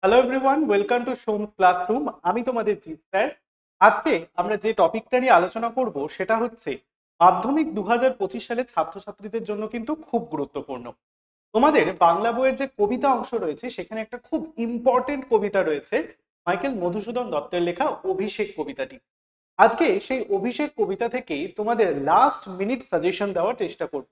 Hello everyone, welcome to সোমস classroom. আমি তোমাদের Jeet sir. আজকে আমরা যে টপিকটা নিয়ে আলোচনা করব সেটা হচ্ছে মাধ্যমিক 2025 সালের ছাত্রছাত্রীদের জন্য কিন্তু খুব গুরুত্বপূর্ণ। তোমাদের বাংলা বইয়ের যে কবিতা অংশ রয়েছে সেখানে একটা খুব ইম্পর্টেন্ট কবিতা রয়েছে, মাইকেল মধুসূদন দত্তের লেখা অভিষেক কবিতাটি। আজকে সেই অভিষেক কবিতা থেকেই তোমাদের লাস্ট মিনিট সাজেশন দেওয়ার চেষ্টা করব,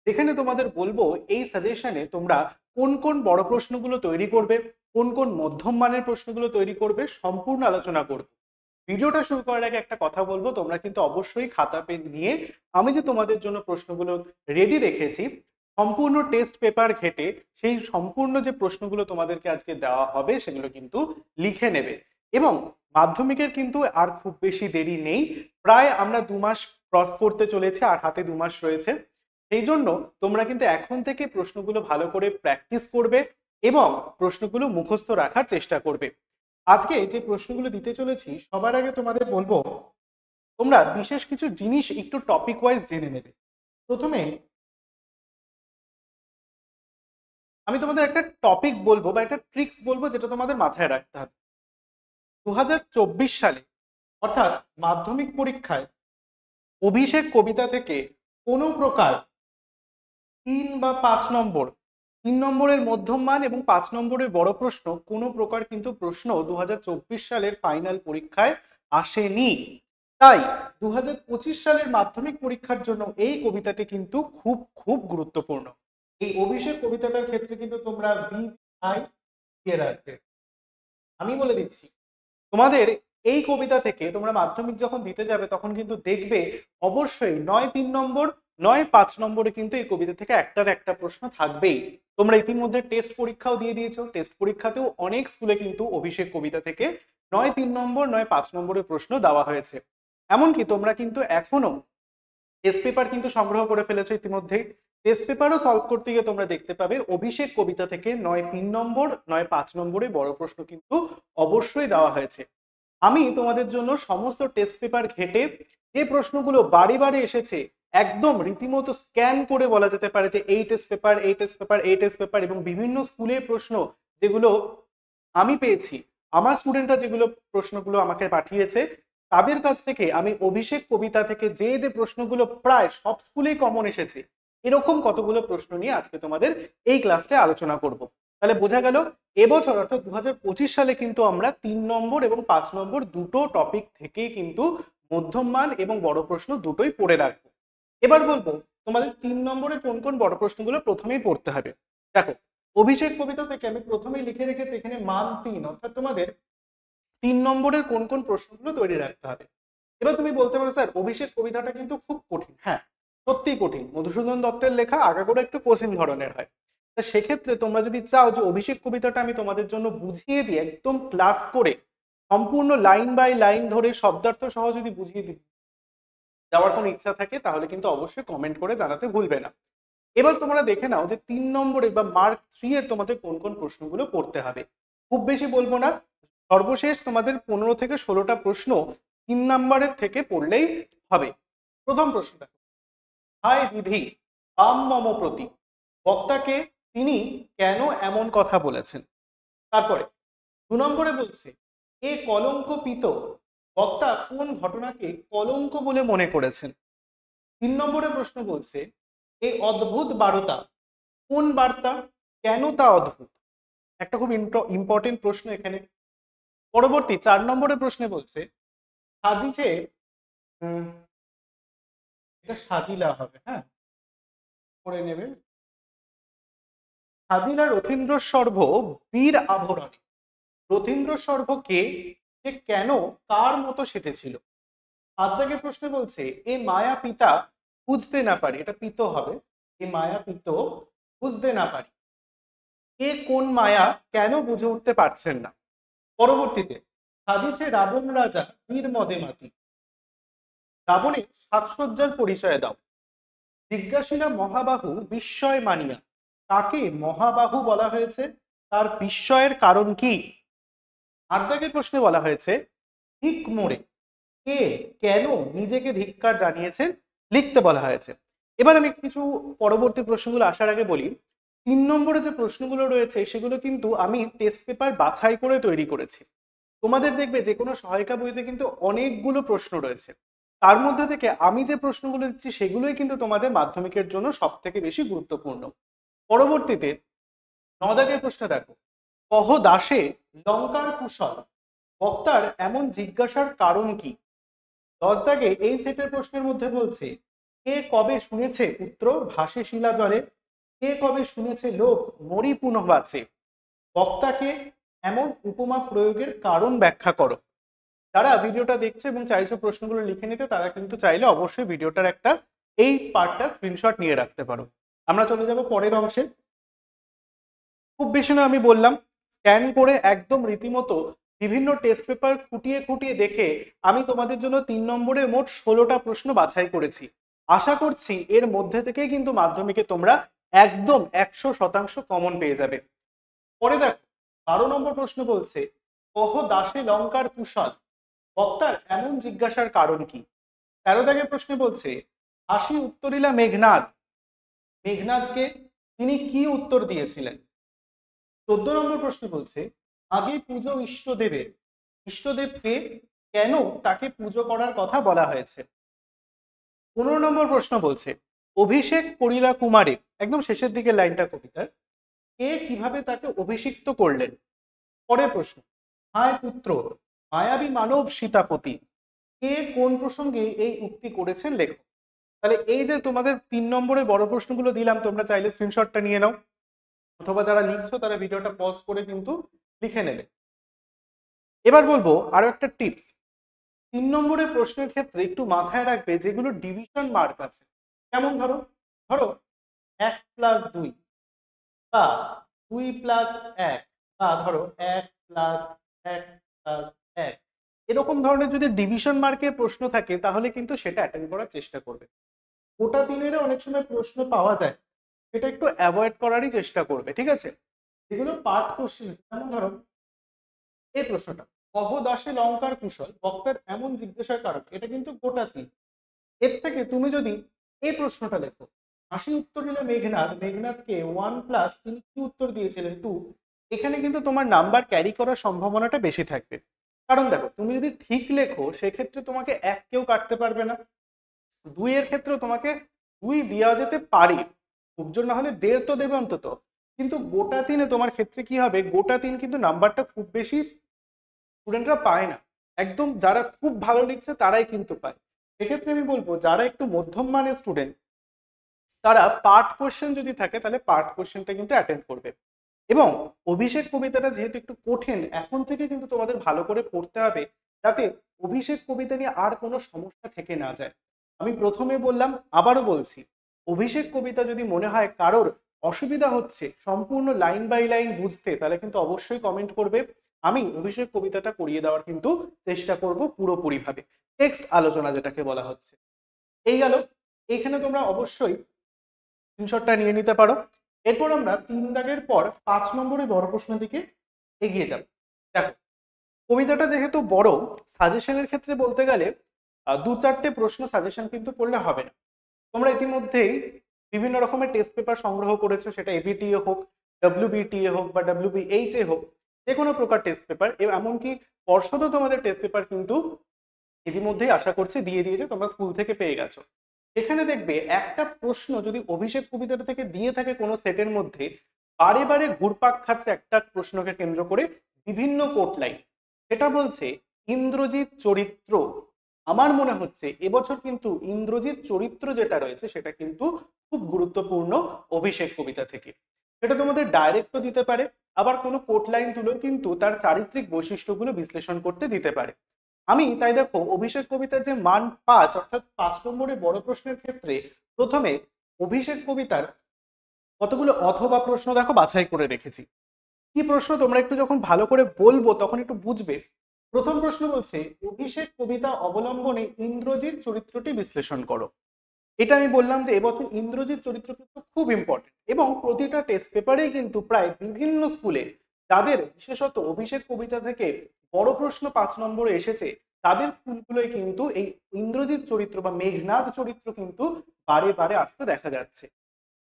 যেখানে তোমাদের বলবো এই সাজেশনে তোমরা কোন কোন বড় প্রশ্নগুলো তৈরি করবে, কোন কোন মধ্যম মানের প্রশ্নগুলো তৈরি করবে, সম্পূর্ণ আলোচনা করব। ভিডিওটা শুরু করার আগে একটা কথা বলবো, তোমরা কিন্তু অবশ্যই খাতা পেন নিয়ে আমি যে তোমাদের জন্য প্রশ্নগুলো রেডি রেখেছি সম্পূর্ণ টেস্ট পেপার ঘেটে সেই সম্পূর্ণ যে প্রশ্নগুলো তোমাদেরকে আজকে দেওয়া হবে সেগুলো কিন্তু লিখে নেবে। এবং মাধ্যমিকের কিন্তু আর খুব বেশি দেরি নেই, প্রায় আমরা 2 মাস ক্রস করতে চলেছে, আর হাতে 2 মাস রয়েছে। সেই জন্য তোমরা কিন্তু এখন থেকে প্রশ্নগুলো ভালো করে প্র্যাকটিস করবে এবং প্রশ্নগুলো মুখস্থ রাখার চেষ্টা করবে। আজকে যে প্রশ্নগুলো দিতে চলেছি সবার আগে তোমাদের বলবো তোমরা বিশেষ কিছু জিনিস একটু টপিক ওয়াইজ জেনে নেবে। প্রথমে আমি তোমাদের একটা টপিক বলবো বা একটা ট্রিক্স বলবো যেটা তোমাদের মাথায় রাখতে হবে। 2024 সালে অর্থাৎ মাধ্যমিক পরীক্ষায় অভিষেক কবিতা থেকে কোনো প্রকার 3 বা 5 নম্বর, 3 নম্বরের মধ্যম মান এবং 5 নম্বরের বড় প্রশ্ন, কোনো প্রকার কিন্তু প্রশ্ন 2024 সালের ফাইনাল পরীক্ষায় আসেনি। তাই 2025 সালের মাধ্যমিক পরীক্ষার জন্য এই কবিতাটি কিন্তু খুব খুব গুরুত্বপূর্ণ। এই অভিষেক কবিতাটার ক্ষেত্রে কিন্তু তোমরা VI দিয়ে রাখবে। আমি বলে দিচ্ছি, তোমাদের এই কবিতা থেকে তোমরা মাধ্যমিক যখন দিতে যাবে তখন কিন্তু দেখবে অবশ্যই নয় 3 নম্বর, নয় 5 নম্বরে কিন্তু এই কবিতা থেকে একটার একটা প্রশ্ন থাকবেই। তোমরা ইতিমধ্যে টেস্ট পরীক্ষাও দিয়ে দিয়েছো, টেস্ট পরীক্ষাতেও অনেক স্কুলে কিন্তু অভিষেক কবিতা থেকে নয় 3 নম্বর, নয় 5 নম্বরের প্রশ্ন দেওয়া হয়েছে। এমনকি তোমরা কিন্তু এখনো টেস্ট পেপার কিন্তু সংগ্রহ করে ফেলেছো ইতিমধ্যেই। টেস্ট পেপারও সলভ করতে গিয়ে তোমরা দেখতে পাবে অভিষেক কবিতা থেকে নয় 3 নম্বর, নয় 5 নম্বরে বড় প্রশ্ন কিন্তু অবশ্যই দেওয়া হয়েছে। আমি তোমাদের জন্য সমস্ত টেস্ট পেপার ঘেটে যে প্রশ্নগুলো বারে বারে এসেছে একদম রীতিমতো স্ক্যান করে বলা যেতে পারে যে এই টেস্ট পেপার, এই টেস্ট পেপার, এই টেস্ট পেপার, এবং বিভিন্ন স্কুলের প্রশ্ন যেগুলো আমি পেয়েছি, আমার স্টুডেন্টরা যেগুলো প্রশ্নগুলো আমাকে পাঠিয়েছে তাদের কাছ থেকে আমি অভিষেক কবিতা থেকে যে যে প্রশ্নগুলো প্রায় সব স্কুলেই কমন এসেছে এরকম কতগুলো প্রশ্ন নিয়ে আজকে তোমাদের এই ক্লাসে আলোচনা করব। তাহলে বোঝা গেল এবছর অর্থাৎ 2025 সালে কিন্তু আমরা 3 নম্বর এবং 5 নম্বর দুটো টপিক থেকেই কিন্তু মধ্যম মান এবং বড় প্রশ্ন দুটোই পড়ে রাখবো। এবার বলবো তোমাদের 3 নম্বরে কোন কোন বড় প্রশ্নগুলো প্রথমেই পড়তে হবে। দেখো, অভিষেক কবিতা থেকে আমি প্রথমেই লিখে রেখেছি এখানে মান 3, অর্থাৎ তোমাদের 3 নম্বরের কোন কোন প্রশ্নগুলো তৈরি রাখতে হবে। এবার তুমি বলতে পারো স্যার অভিষেক কবিতাটা কিন্তু খুব কঠিন। হ্যাঁ, সত্যিই কঠিন, মধুসূদন দত্তের লেখা আগাগোড়া একটু কঠিন ধরনের হয়। তা সেক্ষেত্রে তোমরা যদি চাও যে অভিষেক কবিতাটা আমি তোমাদের জন্য বুঝিয়ে দিই একদম ক্লাস করে, সম্পূর্ণ লাইন বাই লাইন ধরে শব্দার্থ সহ যদি বুঝিয়ে দিই দেওয়ার কোনো ইচ্ছা থাকে তাহলে কিন্তু অবশ্যই কমেন্ট করে জানাতে ভুলবে না। এবার তোমরা দেখে নাও যে 3 নম্বরে বা মার্ক 3 এর তোমাদের কোন কোন প্রশ্নগুলো পড়তে হবে। খুব বেশি বলবো না, সর্বশেষ তোমাদের 15 থেকে 16টা প্রশ্ন 3 নম্বরের থেকে পড়লেই হবে। প্রথম প্রশ্ন দেখো, হায় বিধি আম মম প্রতি, বক্তাকে তিনি কেন এমন কথা বলেছেন। তারপরে 2 নম্বরে বলছে এ কলঙ্ক পিত, বক্তা কোন ঘটনাকে কলঙ্ক বলে মনে করেছেন। 3 নম্বরে প্রশ্ন বলছে এই অদ্ভুত বার্তা, কোন বার্তা, কেন তা অদ্ভুত। একটা খুব ইম্পর্টেন্ট প্রশ্ন এখানে। পরবর্তী 4 নম্বরের প্রশ্নে বলছে সাজিছে, উম, এটা সাজিলা হবে, হ্যাঁ করে নেবে, সাজিলা রথীন্দ্র সর্ব বীর আভরণে। রথীন্দ্র সর্ব কে, সে কেন কার মতো সেজেছিল। 5 দাগের প্রশ্নে বলছে এ মায়া পিতা বুঝতে না পারি, এটা পিত হবে, এ মায়া পিত বুঝতে না পারি, কে কোন মায়া কেন বুঝে উঠতে পারছেন না। পরবর্তীতে সাজিছে রাবণ রাজা বীর মদে মাতি, রাবণের সাজসজ্জার পরিচয় দাও। জিজ্ঞাসিলা মহাবাহু বিস্ময় মানিয়া, তাকে মহাবাহু বলা হয়েছে, তার বিস্ময়ের কারণ কি। 8 দাগের প্রশ্নে বলা হয়েছে ধিক মোড়ে, কে কেন নিজেকে ধিক্কার জানিয়েছেন লিখতে বলা হয়েছে। এবার আমি কিছু পরবর্তী প্রশ্নগুলো আসার আগে বলি, 3 নম্বরে যে প্রশ্নগুলো রয়েছে সেগুলো কিন্তু আমি টেস্ট পেপার বাছাই করে তৈরি করেছি। তোমাদের দেখবে যে কোনো সহায়িকা বইতে কিন্তু অনেকগুলো প্রশ্ন রয়েছে, তার মধ্যে থেকে আমি যে প্রশ্নগুলো দিচ্ছি সেগুলোই কিন্তু তোমাদের মাধ্যমিকের জন্য সব থেকে বেশি গুরুত্বপূর্ণ। পরবর্তীতে 9 দাগের প্রশ্ন দেখো, কহ দাসে লঙ্কার কুশল, বক্তার এমন জিজ্ঞাসার কারণ কি? 10 দাগে এই সেটের প্রশ্নের মধ্যে বলছে, কে কবে শুনেছে পুত্র ভাসে শিলা জলে, কে কবে শুনেছে লোক মরি পুনঃ বাঁচে, বক্তাকে এমন উপমা প্রয়োগের কারণ ব্যাখ্যা করো। যারা ভিডিওটা দেখছে এবং চাইছো প্রশ্নগুলো লিখে নিতে, তারা কিন্তু চাইলে অবশ্যই ভিডিওটার একটা এই পার্টটা স্ক্রিনশট নিয়ে রাখতে পারো। আমরা চলে যাব পরের অংশে। খুব বেশি না, আমি বললাম স্ক্যান করে একদম রীতিমতো বিভিন্ন টেস্ট পেপার খুঁটিয়ে খুঁটিয়ে দেখে আমি তোমাদের জন্য 3 নম্বরে মোট 16টা প্রশ্ন বাছাই করেছি। আশা করছি এর মধ্যে থেকেই কিন্তু মাধ্যমিকে তোমরা একদম 100% কমন পেয়ে যাবে। পরে দেখো 12 নম্বর প্রশ্ন বলছে, কহ দাসে লঙ্কার কুশল, বক্তার এমন জিজ্ঞাসার কারণ কি? 13 দাগের প্রশ্নে বলছে, হাসি উত্তরিলা মেঘনাদ, মেঘনাদকে তিনি কি উত্তর দিয়েছিলেন? 14 নম্বর প্রশ্ন বলছে, আগে পুজো ইষ্টদেবের, ইষ্টদেবকে কেন তাকে পুজো করার কথা বলা হয়েছে? 15 নম্বর প্রশ্ন বলছে, অভিষেক করিলা কুমারে, একদম শেষের দিকে লাইনটা কবিতার, কে কিভাবে তাকে অভিষিক্ত করলেন? পরের প্রশ্ন, হায় পুত্র মায়াবী মানব সীতাপতি, কে কোন প্রসঙ্গে এই উক্তি করেছেন লেখো। তাহলে এই যে তোমাদের 3 নম্বরে বড় প্রশ্নগুলো দিলাম, তোমরা চাইলে স্ক্রিনশটটা নিয়ে নাও, অথবা যারা লিখছো তারা ভিডিওটা পজ করে কিন্তু লিখে নেবে। এবার বলবো আরো একটা টিপস। 3 নম্বরের প্রশ্নের ক্ষেত্রে একটু মাথায় রাখবে যেগুলো ডিভিশন মার্ক আছে, যেমন ধরো ধরো 1 প্লাস 2 বা 2 প্লাস 1 বা ধরো 1 প্লাস 1 প্লাস 1, এরকম ধরনের যদি ডিভিশন মার্কের প্রশ্ন থাকে তাহলে কিন্তু সেটা অ্যাটেন্ড করার চেষ্টা করবে। গোটা দিনেরও অনেক সময় প্রশ্ন পাওয়া যায়, সেটা একটু অ্যাভয়েড করারই চেষ্টা করবে, ঠিক আছে? যেগুলো পার্ট কোশ্চেন, যেমন ধরো এই প্রশ্নটা, কহ দাসে লঙ্কার কুশল, বক্তার এমন জিজ্ঞাসার কারণ, এটা কিন্তু গোটা তিন। এর থেকে তুমি যদি এই প্রশ্নটা দেখো, হাসি উত্তর দিলে মেঘনাদ, মেঘনাদকে 1 প্লাস তিনি কি উত্তর দিয়েছিলেন 2, এখানে কিন্তু তোমার নাম্বার ক্যারি করার সম্ভাবনাটা বেশি থাকবে। কারণ দেখো তুমি যদি ঠিক লেখো সেক্ষেত্রে তোমাকে 1 কেউ কাটতে পারবে না, 2 এর ক্ষেত্রেও তোমাকে 2 দেওয়া যেতে পারে, খুব জোর না হলে 1.5 তো দেবে অন্তত। কিন্তু গোটা তিনে তোমার ক্ষেত্রে কি হবে, গোটা তিন কিন্তু নাম্বারটা খুব বেশি স্টুডেন্টরা পায় না, একদম যারা খুব ভালো লিখছে তারাই কিন্তু পায়। সেক্ষেত্রে আমি বলবো যারা একটু মধ্যম মানের স্টুডেন্ট তারা পার্ট কোশ্চেন যদি থাকে তাহলে পার্ট কোশ্চেনটা কিন্তু অ্যাটেন্ড করবে। এবং অভিষেক কবিতাটা যেহেতু একটু কঠিন, এখন থেকে কিন্তু তোমাদের ভালো করে পড়তে হবে যাতে অভিষেক কবিতা নিয়ে আর কোনো সমস্যা থেকে না যায়। আমি প্রথমে বললাম, আবারও বলছি, অভিষেক কবিতা যদি মনে হয় কারোর অসুবিধা হচ্ছে সম্পূর্ণ লাইন বাই লাইন বুঝতে, তাহলে কিন্তু অবশ্যই কমেন্ট করবে, আমি অভিষেক কবিতাটা করিয়ে দেওয়ার কিন্তু চেষ্টা করব পুরোপুরিভাবে, টেক্সট আলোচনা যেটাকে বলা হচ্ছে। এই গেল, এইখানে তোমরা অবশ্যই স্ক্রিনশটটা নিয়ে নিতে পারো। এরপর আমরা 3 দাগের পর 5 নম্বরে বড় প্রশ্নের দিকে এগিয়ে যাব। দেখো কবিতাটা যেহেতু বড়, সাজেশনের ক্ষেত্রে বলতে গেলে 2-4টে প্রশ্ন সাজেশন কিন্তু পড়লে হবে না। তোমরা ইতিমধ্যেই বিভিন্ন রকমের টেস্ট পেপার সংগ্রহ করেছো, সেটা এবিটিএ হোক, ডব্লিউবিটিএ হোক বা ডব্লিউবিএইচএ হোক, যে কোনো প্রকার টেস্ট পেপার, এমনকি পর্ষদও তোমাদের টেস্ট পেপার কিন্তু ইতিমধ্যেই আশা করছি দিয়ে দিয়েছে, তোমরা স্কুল থেকে পেয়ে গেছো। সেখানে দেখবে একটা প্রশ্ন যদি অভিষেক কবিতাটা থেকে দিয়ে থাকে কোনো সেটের মধ্যে, বারে বারে ঘুরপাক খাচ্ছে একটা প্রশ্নকে কেন্দ্র করে বিভিন্ন কোট লাইন, সেটা বলছে ইন্দ্রজিৎ চরিত্র। আমার মনে হচ্ছে এবছর কিন্তু ইন্দ্রজিৎ চরিত্র যেটা রয়েছে সেটা কিন্তু খুব গুরুত্বপূর্ণ অভিষেক কবিতা থেকে। সেটা তোমাদের ডাইরেক্টও দিতে পারে, আবার কোনো কোট লাইন তুলেও কিন্তু তার চারিত্রিক বৈশিষ্ট্যগুলো বিশ্লেষণ করতে দিতে পারে। আমি তাই দেখো অভিষেক কবিতার যে মান 5, অর্থাৎ 5 নম্বরে বড় প্রশ্নের ক্ষেত্রে প্রথমে অভিষেক কবিতার কতগুলো অথবা প্রশ্ন দেখো বাছাই করে রেখেছি। কি প্রশ্ন তোমরা একটু যখন ভালো করে বলবো তখন একটু বুঝবে। প্রথম প্রশ্ন বলছে, অভিষেক কবিতা অবলম্বনে ইন্দ্রজিৎ চরিত্রটি বিশ্লেষণ করো। এটা আমি বললাম যে এবছর ইন্দ্রজিৎ চরিত্র কিন্তু খুব ইম্পর্টেন্ট, এবং প্রতিটা টেস্ট পেপারেই কিন্তু প্রায় বিভিন্ন স্কুলে যাদের বিশেষত অভিষেক কবিতা থেকে বড় প্রশ্ন 5 নম্বরে এসেছে, তাদের স্কুলগুলোয় কিন্তু এই ইন্দ্রজিৎ চরিত্র বা মেঘনাদ চরিত্র কিন্তু বারে বারে আসতে দেখা যাচ্ছে।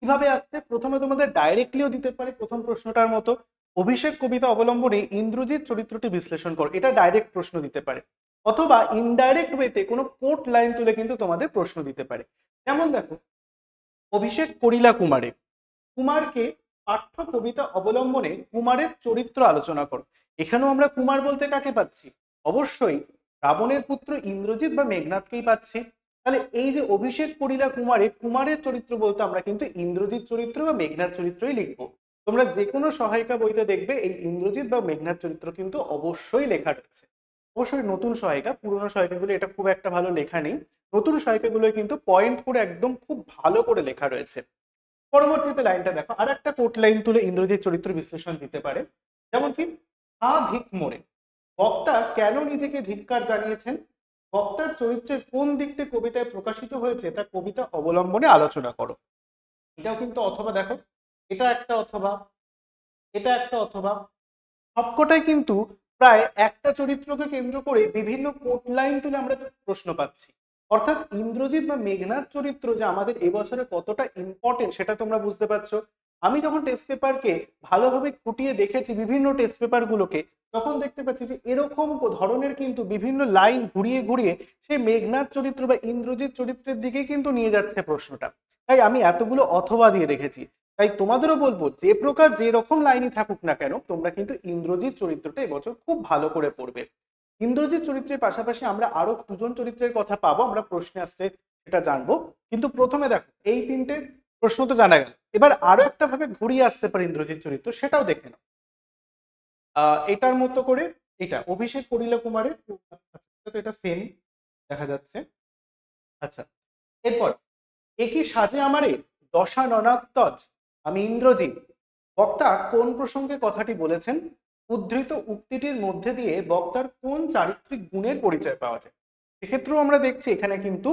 কিভাবে আসছে? প্রথমে তোমাদের ডাইরেক্টলিও দিতে পারে, প্রথম প্রশ্নটার মতো অভিষেক কবিতা অবলম্বনে ইন্দ্রজিৎ চরিত্রটি বিশ্লেষণ করো, এটা ডাইরেক্ট প্রশ্ন দিতে পারে। অথবা ইনডাইরেক্ট ওয়েতে কোনো কোট লাইন তুলে কিন্তু তোমাদের প্রশ্ন দিতে পারে। যেমন দেখো, অভিষেক করিলা কুমারে, কুমারকে পাঠ্য কবিতা অবলম্বনে কুমারের চরিত্র আলোচনা করো। এখানেও আমরা কুমার বলতে কাকে পাচ্ছি? অবশ্যই রাবণের পুত্র ইন্দ্রজিৎ বা মেঘনাথকেই পাচ্ছি। তাহলে এই যে অভিষেক করিলা কুমারে, কুমারের চরিত্র বলতে আমরা কিন্তু ইন্দ্রজিৎ চরিত্র বা মেঘনাথ চরিত্রই লিখবো। তোমরা যে কোনো সহায়িকা বইতে দেখবে এই ইন্দ্রজিৎ বা মেঘনাথ চরিত্র কিন্তু অবশ্যই লেখা রয়েছে। অবশ্যই নতুন সহায়িকা, পুরোনো সহায়িকাগুলো এটা খুব একটা ভালো লেখা নেই, নতুন সহায়িকাগুলো কিন্তু পয়েন্ট করে একদম খুব ভালো করে লেখা রয়েছে। পরবর্তীতে লাইনটা দেখো, আর একটা কোট লাইন তুলে ইন্দ্রজিৎ চরিত্র বিশ্লেষণ দিতে পারে। যেমন কি, হা ধিক মোড়ে, বক্তা কেন নিজেকে ধিক্কার জানিয়েছেন? বক্তার চরিত্রের কোন দিকটি কবিতায় প্রকাশিত হয়েছে তা কবিতা অবলম্বনে আলোচনা করো। এটাও কিন্তু অথবা দেখো, এটা একটা অথবা, এটা একটা অথবা, সবকটাই কিন্তু প্রায় একটা চরিত্রকে কেন্দ্র করে বিভিন্ন কোট লাইন তুলে আমরা প্রশ্ন পাচ্ছি। অর্থাৎ ইন্দ্রজিৎ বা মেঘনাথ চরিত্র যে আমাদের এবছরে কতটা ইম্পর্টেন্ট সেটা তোমরা বুঝতে পারছো। আমি যখন টেস্ট পেপারকে ভালোভাবে খুঁটিয়ে দেখেছি বিভিন্ন টেস্ট পেপারগুলোকে, তখন দেখতে পাচ্ছি যে এরকম ধরনের কিন্তু বিভিন্ন লাইন ঘুরিয়ে ঘুরিয়ে সেই মেঘনাথ চরিত্র বা ইন্দ্রজিৎ চরিত্রের দিকে কিন্তু নিয়ে যাচ্ছে প্রশ্নটা। তাই আমি এতগুলো অথবা দিয়ে রেখেছি। তাই তোমাদেরও বলবো, যে প্রকার যে রকম লাইনই থাকুক না কেন, তোমরা কিন্তু ইন্দ্রজিৎ চরিত্রটা এবছর খুব ভালো করে পড়বে। ইন্দ্রজিৎ চরিত্রের পাশাপাশি আমরা আরো দুজন চরিত্রের কথা পাবো, আমরা প্রশ্নে আসলে সেটা জানবো। কিন্তু প্রথমে দেখো, এই তিনটে প্রশ্ন তো জানা গেল, এবার আরো একটা ভাবে ঘুরিয়ে আসতে পারে ইন্দ্রজিৎ চরিত্র, সেটাও দেখে নাও। এটার মতো করে এটা অভিষেক করিলা কুমারের, তো এটা সেম দেখা যাচ্ছে। আচ্ছা, এরপর একই সাজে আমারে দশাননাত্তজ, আমি ইন্দ্রজিৎ, বক্তা কোন প্রসঙ্গে কথাটি বলেছেন? উদ্ধৃত উক্তিটির মধ্যে দিয়ে বক্তার কোন চারিত্রিক গুণের পরিচয় পাওয়া যায়? সেক্ষেত্রেও আমরা দেখছি এখানে কিন্তু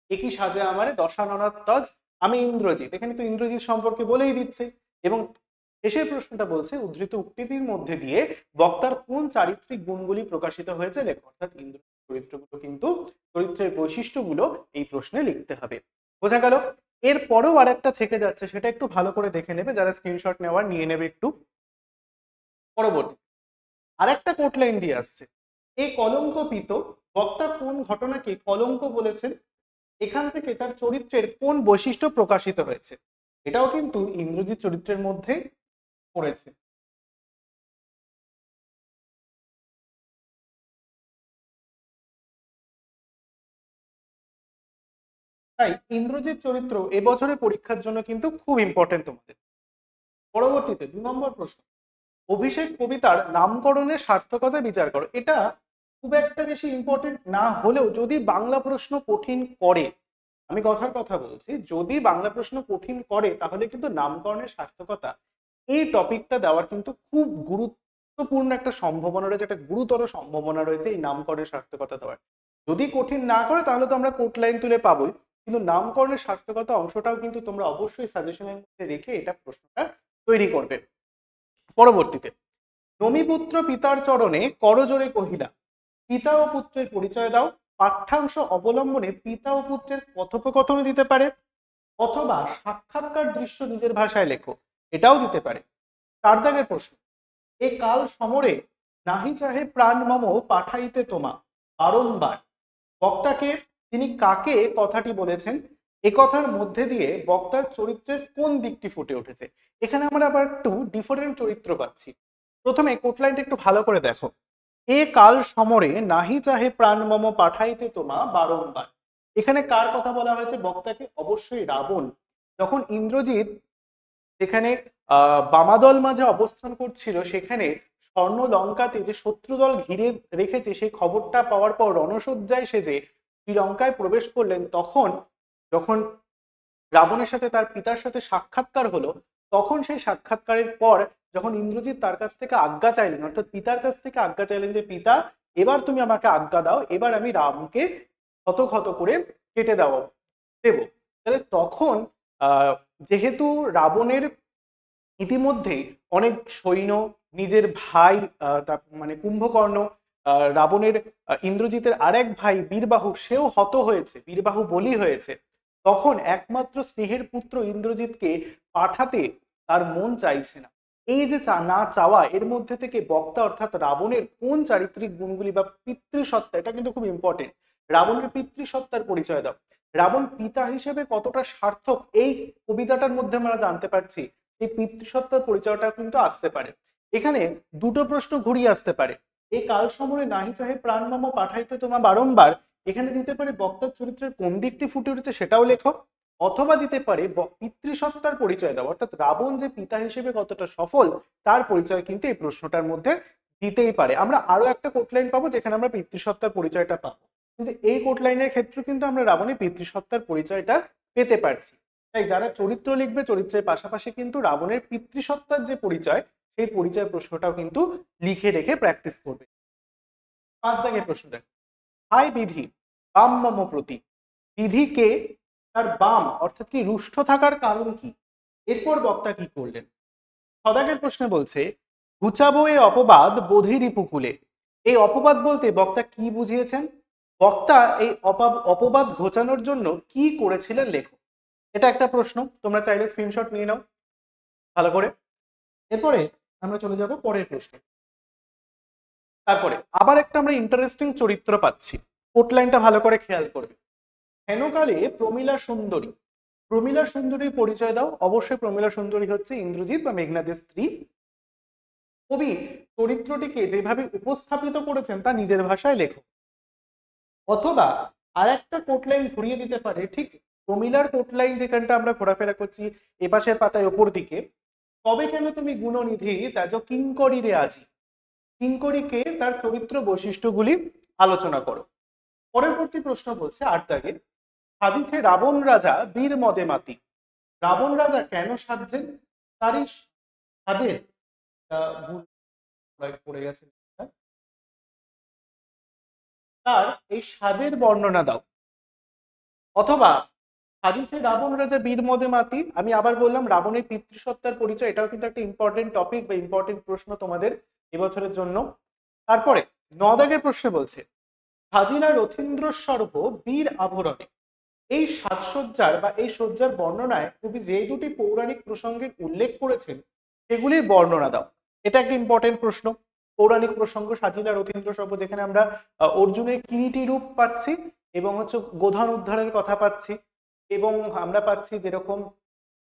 একই সাজে আমারে দশাননাত্তজ, আমি ইন্দ্রজিৎ, এখানে তো ইন্দ্রজিৎ সম্পর্কে বলেই দিচ্ছে। এবং শেষের প্রশ্নটা বলছে উদ্ধৃত উক্তিটির মধ্যে দিয়ে বক্তার কোন চারিত্রিক গুণগুলি প্রকাশিত হয়েছে লেখো। অর্থাৎ ইন্দ্রজিৎ চরিত্রগুলো কিন্তু, চরিত্রের বৈশিষ্ট্যগুলো এই প্রশ্নে লিখতে হবে। বোঝা গেল? এরপরেও আর একটা থেকে যাচ্ছে, সেটা একটু ভালো করে দেখে নেবে, যারা স্ক্রিনশট নেওয়ার নিয়ে নেবে একটু। পরবর্তী আর একটা কোট লাইন দিয়ে আসছে, এ কলঙ্কপিত, বক্তা কোন ঘটনাকে কলঙ্ক বলেছেন? এখান থেকে তার চরিত্রের কোন বৈশিষ্ট্য প্রকাশিত হয়েছে? এটাও কিন্তু ইন্দ্রজিৎ চরিত্রের মধ্যে পড়েছে। তাই ইন্দ্রজিৎ চরিত্র এবছরের পরীক্ষার জন্য কিন্তু খুব ইম্পর্টেন্ট তোমাদের। পরবর্তীতে 2 নম্বর প্রশ্ন, অভিষেক কবিতার নামকরণের সার্থকতা বিচার করো। এটা খুব একটা বেশি ইম্পর্টেন্ট না হলেও যদি বাংলা প্রশ্ন কঠিন করে, আমি কথার কথা বলছি, যদি বাংলা প্রশ্ন কঠিন করে তাহলে কিন্তু নামকরণের সার্থকতা এই টপিকটা দেওয়ার কিন্তু খুব গুরুত্বপূর্ণ একটা সম্ভাবনা রয়েছে, একটা গুরুতর সম্ভাবনা রয়েছে এই নামকরণের সার্থকতা দেওয়ার। যদি কঠিন না করে তাহলে তো আমরা কোট লাইন তুলে পাবোই, কিন্তু নামকরণের সার্থকতা অংশটাও কিন্তু তোমরা অবশ্যই সাজেশনের মধ্যে রেখে এটা প্রশ্নটা তৈরি করবে। পরবর্তীতে, নমিপুত্র পিতার চরণে করজোড়ে কহিলা, পিতা ও পুত্রের পরিচয় দাও। পাঠ্যাংশ অবলম্বনে পিতা ও পুত্রের কথোপকথন দিতে পারে, অথবা সাক্ষাৎকার দৃশ্য নিজের ভাষায় লেখো, এটাও দিতে পারে। 4 দাগের প্রশ্ন, এ কাল সমরে নাহি চাহে প্রাণ মম পাঠাইতে তোমা, বারংবার, বক্তাকে, তিনি কাকে কথাটি বলেছেন? এ কথার মধ্যে দিয়ে বক্তার চরিত্রের কোন দিকটি ফুটে উঠেছে? এখানে আমরা আবার একটু ডিফারেন্ট চরিত্র পাচ্ছি। প্রথমে কোট লাইনটা একটু ভালো করে দেখো, এ কাল সমরে নাহি চাহে প্রাণ মম পাঠাইতে তোমা বারংবার, এখানে কার কথা বলা হয়েছে? বক্তাকে, অবশ্যই রাবণ। যখন ইন্দ্রজিৎ যেখানে বামাদল মাঝে অবস্থান করছিল, সেখানে স্বর্ণ লঙ্কাতে যে শত্রুদল ঘিরে রেখেছে সেই খবরটা পাওয়ার পর রণসজ্জায় সেজে শ্রীলঙ্কায় প্রবেশ করলেন, তখন যখন রাবণের সাথে তার পিতার সাথে সাক্ষাৎকার হলো, তখন সেই সাক্ষাৎকারের পর যখন ইন্দ্রজিৎ তার কাছ থেকে আজ্ঞা চাইলেন, অর্থাৎ পিতার কাছ থেকে আজ্ঞা চাইলেন যে পিতা এবার তুমি আমাকে আজ্ঞা দাও, এবার আমি রামকে ক্ষত ক্ষত করে কেটে দেব। তাহলে তখন যেহেতু রাবণের ইতিমধ্যেই অনেক সৈন্য, নিজের ভাই মানে কুম্ভকর্ণ, রাবণের ইন্দ্রজিতের আরেক ভাই বীরবাহু, সেও হত হয়েছে, বীরবাহু বলি হয়েছে, তখন একমাত্র স্নেহের পুত্র ইন্দ্রজিৎকে পাঠাতে তার মন চাইছে না। এই যে না চাওয়া, এর মধ্যে থেকে বক্তা অর্থাৎ রাবণের কোন চারিত্রিক গুণগুলি বা পিতৃসত্তা, এটা কিন্তু খুব ইম্পর্টেন্ট, রাবণের পিতৃসত্তার পরিচয় দাও। রাবণ পিতা হিসেবে কতটা সার্থক এই কবিতাটার মধ্যে আমরা জানতে পারছি। এই পিতৃসত্তার পরিচয়টা কিন্তু আসতে পারে। এখানে দুটো প্রশ্ন ঘুরিয়ে আসতে পারে। এই কাল সমরে নাহি চাহে প্রাণ মম পাঠাইতে তোমা বারংবার, এখানে দিতে পারে বক্তার চরিত্রের কোন দিকটি ফুটে উঠেছে সেটাও লেখো, অথবা দিতে পারে পিতৃসত্তার পরিচয় দাও, অর্থাৎ রাবণ যে পিতা হিসেবে কতটা সফল তার পরিচয় কিন্তু এই প্রশ্নটার মধ্যে দিতেই পারে। আমরা আরো একটা কোটলাইন পাবো যেখানে আমরা পিতৃসত্তার পরিচয়টা পাবো, কিন্তু এই কোটলাইনের ক্ষেত্রে কিন্তু আমরা রাবণের পিতৃসত্তার পরিচয়টা পেতে পারছি। তাই যারা চরিত্র লিখবে, চরিত্রের পাশাপাশি কিন্তু রাবণের পিতৃসত্তার যে পরিচয়, সেই পরিচয় প্রশ্নটাও কিন্তু লিখে রেখে প্র্যাকটিস করবে। 5 দাগের প্রশ্ন দেখো, হাই বিধি বাম মম প্রতি, বিধিকে তার বাম অর্থাৎ কি রুষ্ট থাকার কারণ কি, এরপর বক্তা কি করলেন। 6 দাগের প্রশ্নে বলছে ঘুচাবো এ অপবাদ বোধি রিপুকুলে, এই অপবাদ বলতে বক্তা কি বুঝিয়েছেন, বক্তা এই অপবাদ ঘোচানোর জন্য কি করেছিলেন লেখো। এটা একটা প্রশ্ন, তোমরা চাইলে স্ক্রিনশট নিয়ে নাও ভালো করে। এরপরে আমরা চলে যাব পরের প্রশ্ন। তারপরে আবার একটা আমরা ইন্টারেস্টিং চরিত্র পাচ্ছি, কোটলাইনটা ভালো করে খেয়াল করবে। হেনকালে প্রমীলা সুন্দরী, প্রমীলা সুন্দরীর পরিচয় দাও। অবশ্যই প্রমীলা সুন্দরী হচ্ছে ইন্দ্রজিৎ বা মেঘনাদের স্ত্রী। কবি চরিত্রটিকে যেভাবে উপস্থাপিত করেছেন তা নিজের ভাষায় লেখো। অথবা আর একটা কোটলাইন ঘুরিয়ে দিতে পারে, ঠিক প্রমীলার কোটলাইন যেখানটা আমরা ঘোরাফেরা করছি এপাশের পাতায় ওপর দিকে, তবে কেন তুমি গুণনিধি তাজ কিঙ্করি রে আজি, কিঙ্করিকে তার চরিত্র বৈশিষ্ট্যগুলি আলোচনা করো। পরবর্তী প্রশ্ন বলছে 8 দাগে, সাজিছে রাবণ রাজা বীর মদে মাতি, রাবণ রাজা কেন সাজছেন, তারই সাজের পড়ে গেছে, তার এই সাজের বর্ণনা দাও। অথবা সাজিছে রাবণ রাজা বীর মদে মাতি, আমি আবার বললাম রাবণের পিতৃসত্তার পরিচয়, এটাও কিন্তু একটা ইম্পর্টেন্ট টপিক বা ইম্পর্টেন্ট প্রশ্ন তোমাদের এবছরের জন্য। তারপরে 9 দাগের প্রশ্নে বলছে সাজিনা রথীন্দ্র সর্ব বীর আভরণে, এই সাজসজ্জার বা এই সজ্জার বর্ণনায় কবি যে দুটি পৌরাণিক প্রসঙ্গের উল্লেখ করেছেন সেগুলির বর্ণনা দাও। এটা একটা ইম্পর্টেন্ট প্রশ্ন। পৌরাণিক প্রসঙ্গ সাজিলা রথীন্দ্র সর্ব, যেখানে আমরা অর্জুনের কিরীটি রূপ পাচ্ছি এবং হচ্ছে গোধন উদ্ধারের কথা পাচ্ছি, এবং আমরা পাচ্ছি যেরকম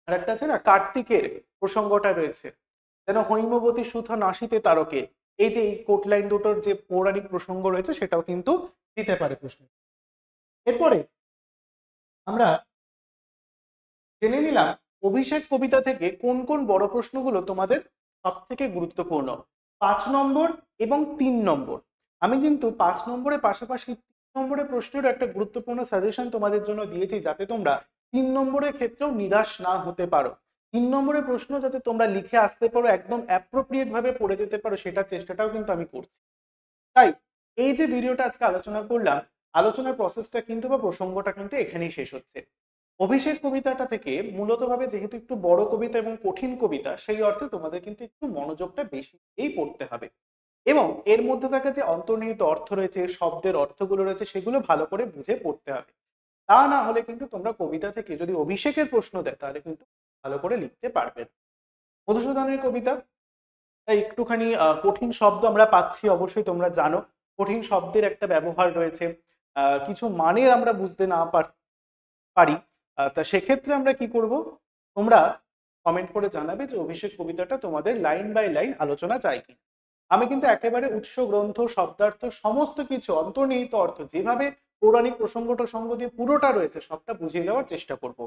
আরেকটা আছে না কার্তিকের প্রসঙ্গটা রয়েছে, যেন হৈমবতী সুথা নাসিতে তারকে, এই যে এই কোটলাইন দুটোর যে পৌরাণিক প্রসঙ্গ রয়েছে সেটাও কিন্তু দিতে পারে প্রশ্ন। এরপরে আমরা জেনে নিলাম অভিষেক কবিতা থেকে কোন কোন বড় প্রশ্নগুলো তোমাদের সব থেকে গুরুত্বপূর্ণ। 5 নম্বর এবং 3 নম্বর, আমি কিন্তু 5 নম্বরের পাশাপাশি 3 নম্বরের প্রশ্নের একটা গুরুত্বপূর্ণ সাজেশন তোমাদের জন্য দিয়েছি, যাতে তোমরা 3 নম্বরের ক্ষেত্রেও নিরাশ না হতে পারো। 3 নম্বরের প্রশ্ন যাতে তোমরা লিখে আসতে পারো, একদম অ্যাপ্রোপ্রিয়েট ভাবে পড়ে যেতে পারো, সেটার চেষ্টাটাও কিন্তু আমি করছি। তাই এই যে ভিডিওটা আজকে আলোচনা করলাম, আলোচনার প্রসেসটা কিন্তু বা প্রসঙ্গটা কিন্তু এখানেই শেষ হচ্ছে। অভিষেক কবিতাটা থেকে মূলত ভাবে যেহেতু একটু বড় কবিতা এবং কঠিন কবিতা, সেই অর্থে তোমাদের কিন্তু একটু মনোযোগটা বেশি দিয়েই পড়তে হবে, এবং এর মধ্যে থাকা যে অন্তর্নিহিত অর্থ রয়েছে, শব্দের অর্থগুলো রয়েছে, সেগুলো ভালো করে বুঝে পড়তে হবে। তা না হলে কিন্তু তোমরা কবিতা থেকে যদি অভিষেকের প্রশ্ন দেয় তাহলে কিন্তু ভালো করে লিখতে পারবে না। মধুসূদনের কবিতা, তাই একটুখানি কঠিন শব্দ আমরা পাচ্ছি, অবশ্যই তোমরা জানো কঠিন শব্দের একটা ব্যবহার রয়েছে, কিছু মানের আমরা বুঝতে না পারি। তা সেক্ষেত্রে আমরা কি করব, তোমরা কমেন্ট করে জানাবে যে অভিষেক কবিতাটা তোমাদের লাইন বাই লাইন আলোচনা চাই কি। আমি কিন্তু একেবারে উৎস গ্রন্থ, শব্দার্থ, সমস্ত কিছু অন্তর্নিহিত অর্থ যেভাবে পৌরাণিক প্রসঙ্গ টসঙ্গ দিয়ে পুরোটা রয়েছে সবটা বুঝিয়ে দেওয়ার চেষ্টা করব।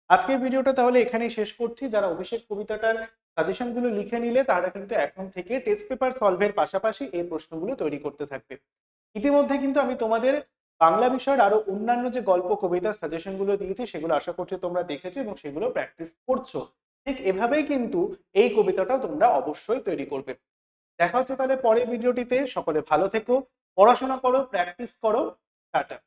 আজকের ভিডিওটা তাহলে এখানেই শেষ করছি। যারা অভিষেক কবিতাটার সাজেশন গুলো লিখে নিলে তারা কিন্তু এখন থেকে টেস্ট পেপার সলভের পাশাপাশি এই প্রশ্নগুলো তৈরি করতে থাকবে। ইতিমধ্যে কিন্তু আমি তোমাদের বাংলা বিষয়ের আরো অন্যান্য যে গল্প কবিতার সাজেশন গুলো দিয়েছি সেগুলো আশা করছি তোমরা দেখেছো এবং সেগুলো প্র্যাকটিস করছো। ঠিক এভাবেই কিন্তু এই কবিতাটাও তোমরা অবশ্যই তৈরি করবে। দেখা হচ্ছে তাহলে পরের ভিডিওটিতে। সকলে ভালো থেকো, পড়াশোনা করো, প্র্যাকটিস করো। টাটা।